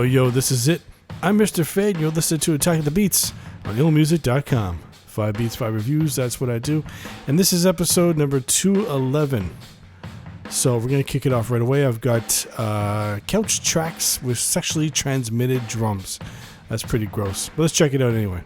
Yo, this is it. I'm Mr. Fade, and you're listening to Attacking the Beats on IllMuzik.com. 5 beats, 5 reviews, that's what I do. And this is episode number 211. So we're going to kick it off right away. I've got couch tracks with sexually transmitted drums. That's pretty gross, but let's check it out anyway.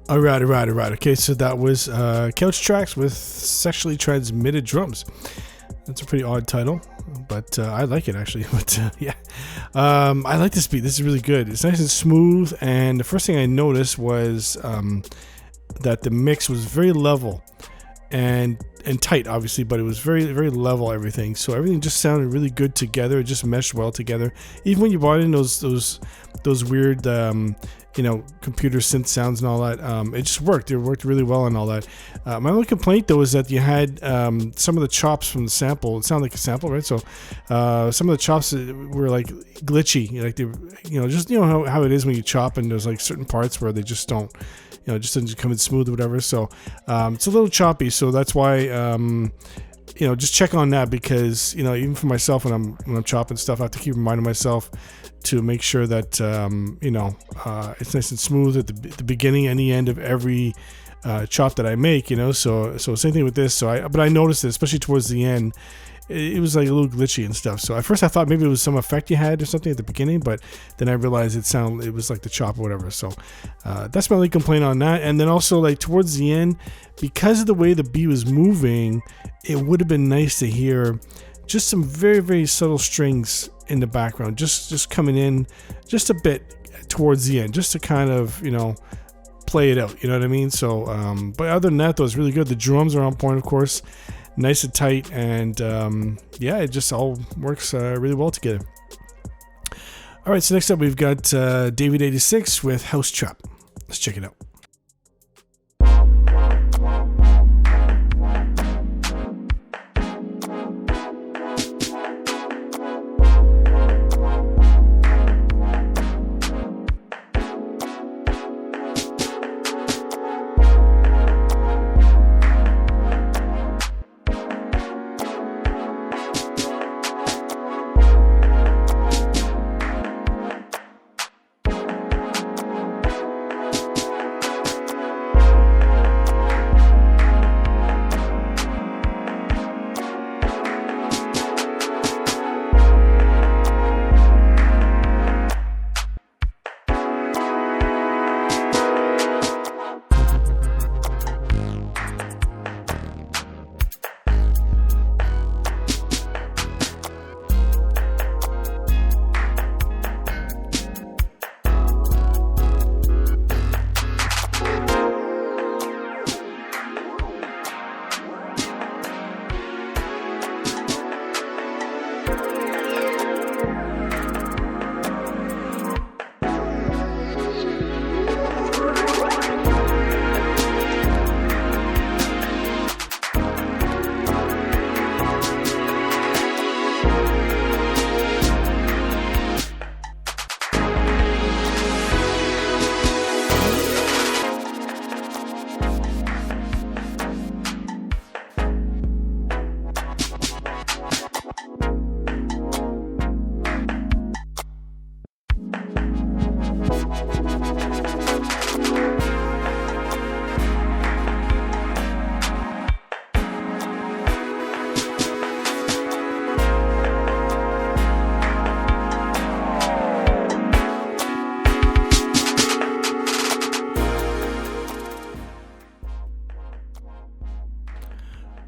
All right. Okay, so that was couch tracks with sexually transmitted drums. That's a pretty odd title, but I like it actually. But I like this beat. This is really good. It's nice and smooth. And the first thing I noticed was that the mix was very level and tight, obviously, but it was very, very level, everything. So everything just sounded really good together. It just meshed well together. Even when you brought in those weird computer synth sounds and all that, it just worked. It worked really well and all that. My only complaint though is that you had some of the chops from the sample. It sounded like a sample, right? So some of the chops were like glitchy, like they, how it is when you chop and there's like certain parts where they just don't, just doesn't come in smooth or whatever. So it's a little choppy. So that's why just check on that, because even for myself when I'm chopping stuff, I have to keep reminding myself to make sure that it's nice and smooth at the beginning and the end of every chop that I make. So same thing with this. But I noticed it, especially towards the end, it was like a little glitchy and stuff. So at first I thought maybe it was some effect you had or something at the beginning, but then I realized it was like the chop or whatever. So that's my only complaint on that. And then also, like, towards the end, because of the way the beat was moving, it would have been nice to hear just some very, very subtle strings in the background, just coming in just a bit towards the end, just to kind of play it out, you know what I mean? So but other than that though, it's really good. The drums are on point, of course, nice and tight, and it just all works really well together. All right, so next up we've got David 86 with House Trap. Let's check it out.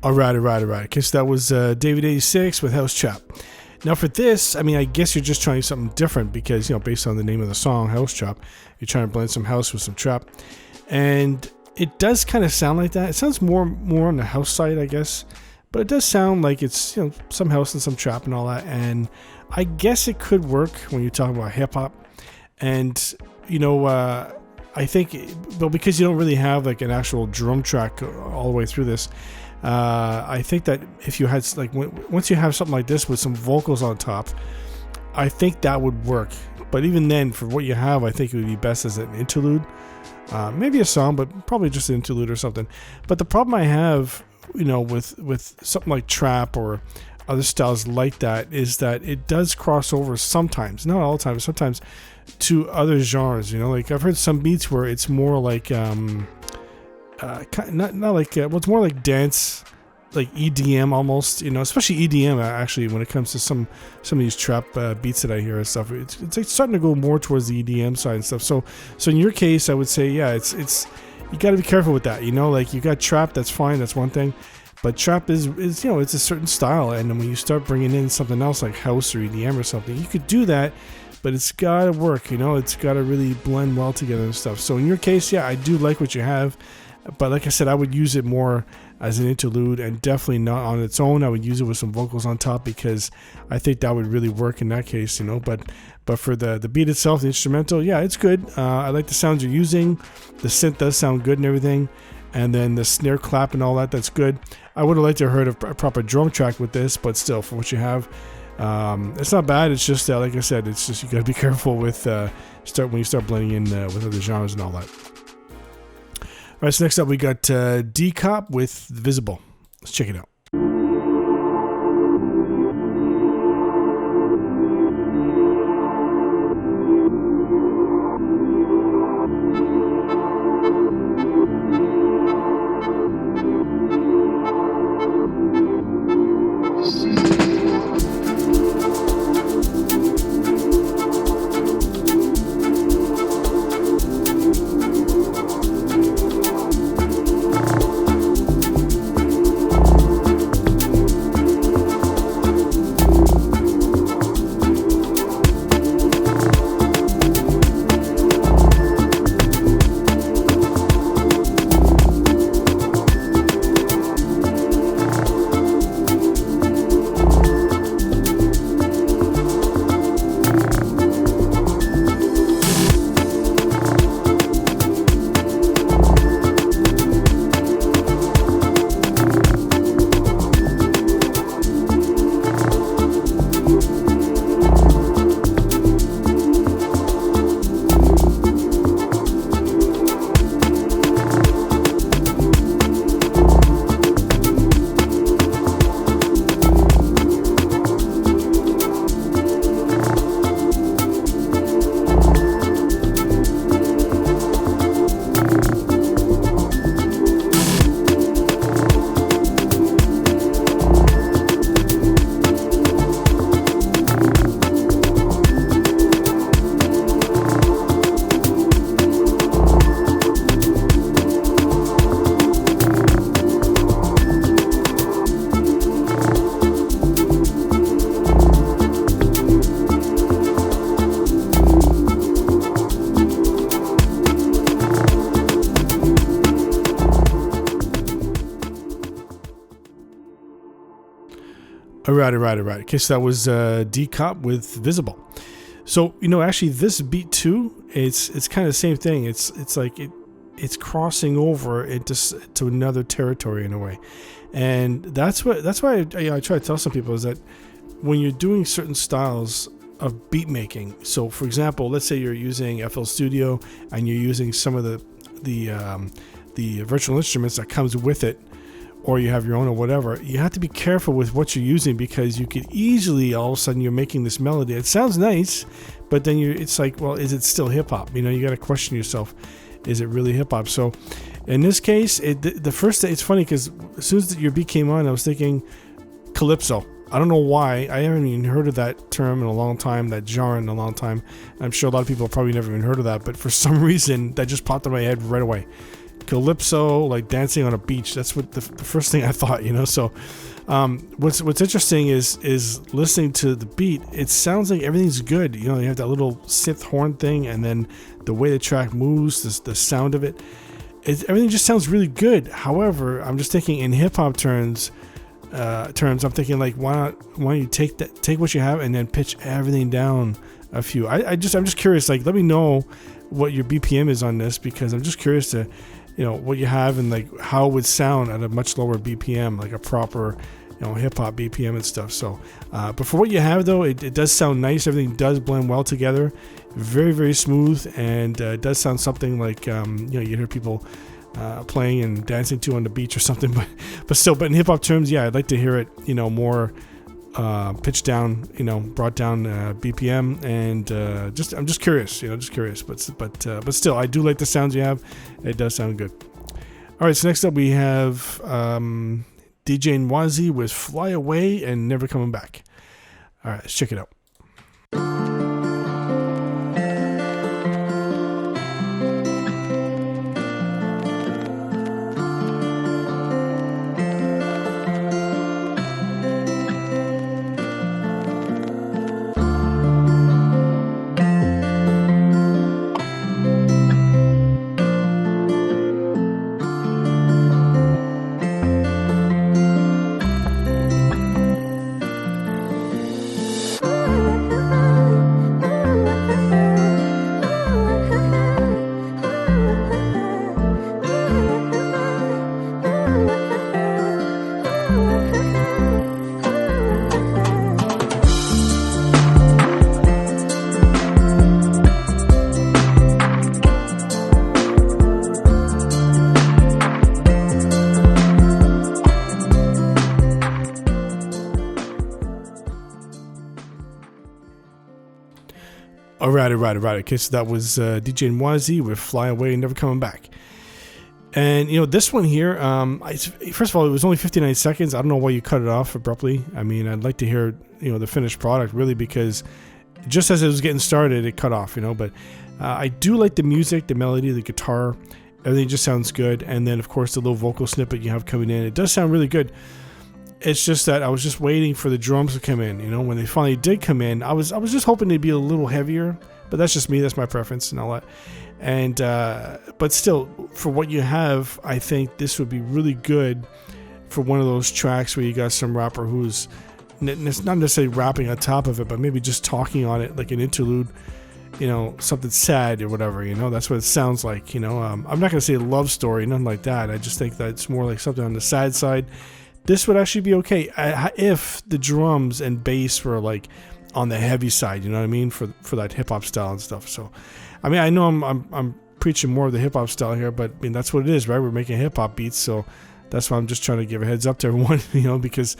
All right. Okay, so that was David 86 with House Trap. Now for this, I mean, I guess you're just trying something different because, based on the name of the song, House Trap, you're trying to blend some house with some trap. And it does kind of sound like that. It sounds more on the house side, I guess. But it does sound like it's, some house and some trap and all that. And I guess it could work when you're talking about hip hop. And, I think, well, because you don't really have like an actual drum track all the way through this, I think that if you had once you have something like this with some vocals on top, I think that would work. But even then, for what you have, I think it would be best as an interlude, maybe a song, but probably just an interlude or something. But the problem I have, with something like trap or other styles like that is that it does cross over sometimes, not all the time, sometimes to other genres. Like I've heard some beats where it's more like it's more like dance, like EDM almost, especially EDM actually when it comes to some of these trap beats that I hear and stuff. It's like starting to go more towards the EDM side and stuff. So in your case, I would say, yeah, it's you got to be careful with that. Like you got trap, that's fine, that's one thing, but trap is it's a certain style, and then when you start bringing in something else like house or EDM or something, you could do that. But it's got to work, it's got to really blend well together and stuff. So in your case, yeah, I do like what you have. But like I said, I would use it more as an interlude and definitely not on its own. I would use it with some vocals on top because I think that would really work in that case, But for the beat itself, the instrumental, yeah, it's good. I like the sounds you're using. The synth does sound good and everything. And then the snare clap and all that, that's good. I would have liked to have heard a proper drum track with this, but still, for what you have, it's not bad. It's just like I said, it's just you got to be careful with when you start blending in with other genres and all that. All right, so next up we got D-Cop with Visible. Let's check it out. All right. Okay, so that was D-Cop with Visible. So, actually this beat too, it's kind of the same thing. It's like it's crossing over to another territory in a way. And that's why I try to tell some people is that when you're doing certain styles of beat making, so for example, let's say you're using FL Studio and you're using some of the virtual instruments that comes with it, or you have your own or whatever, you have to be careful with what you're using because you could easily all of a sudden you're making this melody. It sounds nice, but then it's like, well, is it still hip hop? You got to question yourself. Is it really hip hop? So in this case, it's funny because as soon as your beat came on, I was thinking calypso. I don't know why. I haven't even heard of that term in a long time, that genre in a long time. I'm sure a lot of people have probably never even heard of that, but for some reason that just popped in my head right away. calypso, like dancing on a beach. That's what the first thing I thought, So what's interesting is listening to the beat. It sounds like everything's good. You have that little synth horn thing, and then the way the track moves, the sound of it. Everything just sounds really good. However, I'm just thinking in hip hop terms, I'm thinking like, why don't you take what you have and then pitch everything down a few. I'm just curious. Like, let me know what your BPM is on this, because I'm just curious to, what you have and like how it would sound at a much lower BPM, like a proper, hip hop BPM and stuff. So, but for what you have though, it does sound nice. Everything does blend well together. Very, very smooth, and it does sound something like, you hear people playing and dancing to on the beach or something. But in hip hop terms, yeah, I'd like to hear it, more pitched down, brought down BPM, and I'm just curious, but still, I do like the sounds you have. It does sound good. All right, so next up we have DJ IllMuzik with "Fly Away and Never Coming Back." All right, let's check it out. All right. Okay, so that was DJ IllMuzik with "Fly Away and Never Coming Back." And, this one here, first of all, it was only 59 seconds. I don't know why you cut it off abruptly. I mean, I'd like to hear, the finished product, really, because just as it was getting started, it cut off, But I do like the music, the melody, the guitar. Everything just sounds good. And then, of course, the little vocal snippet you have coming in. It does sound really good. It's just that I was just waiting for the drums to come in. When they finally did come in, I was just hoping they'd be a little heavier, but that's just me. That's my preference and all that. And but still, for what you have, I think this would be really good for one of those tracks where you got some rapper who's not necessarily rapping on top of it, but maybe just talking on it like an interlude. Something sad or whatever. That's what it sounds like. I'm not gonna say a love story, nothing like that. I just think that it's more like something on the sad side. This would actually be okay if the drums and bass were like on the heavy side, you know what I mean, for that hip hop style and stuff. So, I mean, I know I'm preaching more of the hip hop style here, but I mean that's what it is, right? We're making hip hop beats, so that's why I'm just trying to give a heads up to everyone, because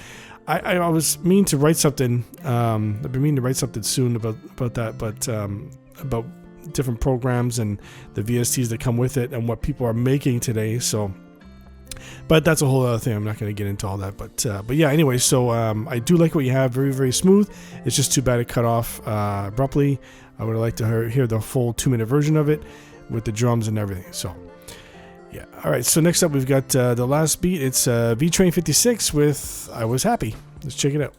I was meaning to write something. I've been meaning to write something soon about that, but about different programs and the VSTs that come with it and what people are making today. So. But that's a whole other thing. I'm not going to get into all that. But yeah, anyway, so I do like what you have. Very, very smooth. It's just too bad it cut off abruptly. I would like to hear the full 2-minute version of it with the drums and everything. So, yeah. All right, so next up we've got the last beat. It's V-Train 56 with "I Was Happy." Let's check it out.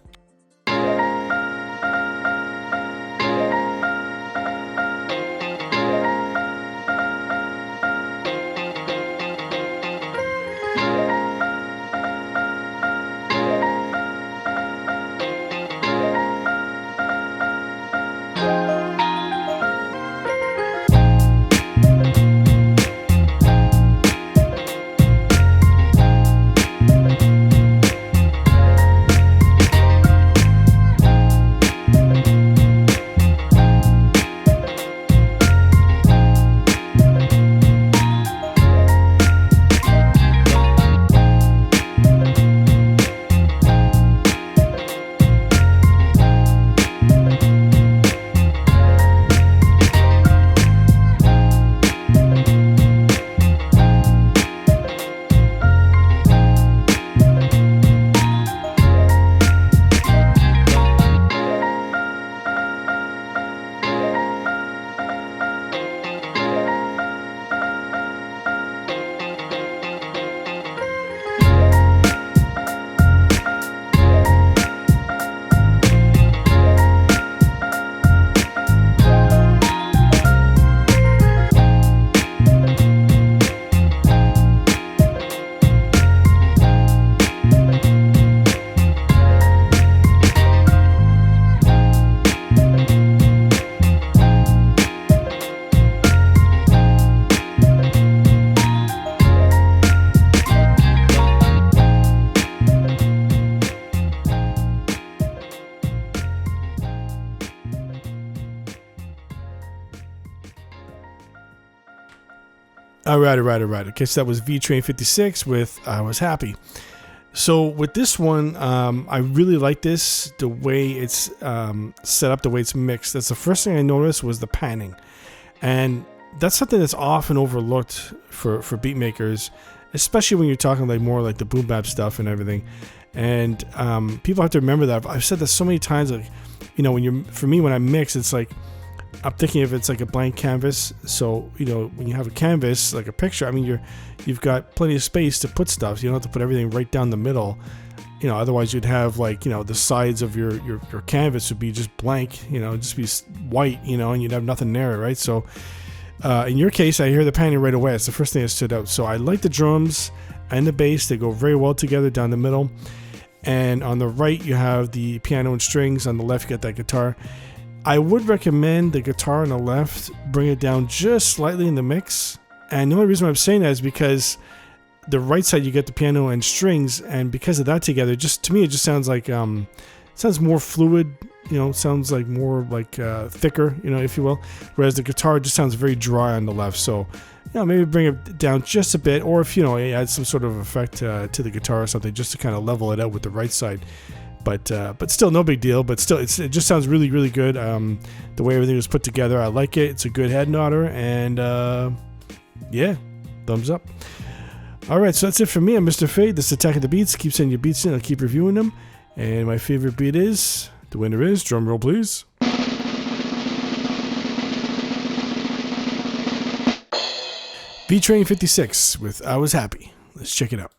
All right. Okay, so that was V-Train 56 with I Was Happy. So with this one, I really like this, the way it's set up, the way it's mixed. That's the first thing I noticed was the panning. And that's something that's often overlooked for beat makers, especially when you're talking like more like the boom bap stuff and everything. And people have to remember that. I've said this so many times, like, you know, when I mix, it's like, I'm thinking if it's like a blank canvas. So, you know, when you have a canvas, like a picture, I mean, you've got plenty of space to put stuff. You don't have to put everything right down the middle. You know, otherwise you'd have like, you know, the sides of your canvas would be just blank, you know, just be white, you know, and you'd have nothing there, right? So in your case, I hear the panning right away. It's the first thing that stood out. So I like the drums and the bass. They go very well together down the middle. And on the right, you have the piano and strings. On the left, you got that guitar. I would recommend the guitar on the left, bring it down just slightly in the mix. And the only reason I'm saying that is because the right side you get the piano and strings, and because of that together, just to me it just sounds like sounds more fluid, you know, sounds like more like thicker, you know, if you will. Whereas the guitar just sounds very dry on the left. So, you know, maybe bring it down just a bit, or if you know, add some sort of effect to the guitar or something, just to kind of level it out with the right side. But still, no big deal. But still, it just sounds really, really good. The way everything was put together, I like it. It's a good head nodder, and yeah, thumbs up. All right, so that's it for me. I'm Mr. Fade. This is Attack of the Beats. Keep sending your beats in. I'll keep reviewing them. And my favorite beat is, the winner is, drum roll please, V-Train 56 with I Was Happy. Let's check it out.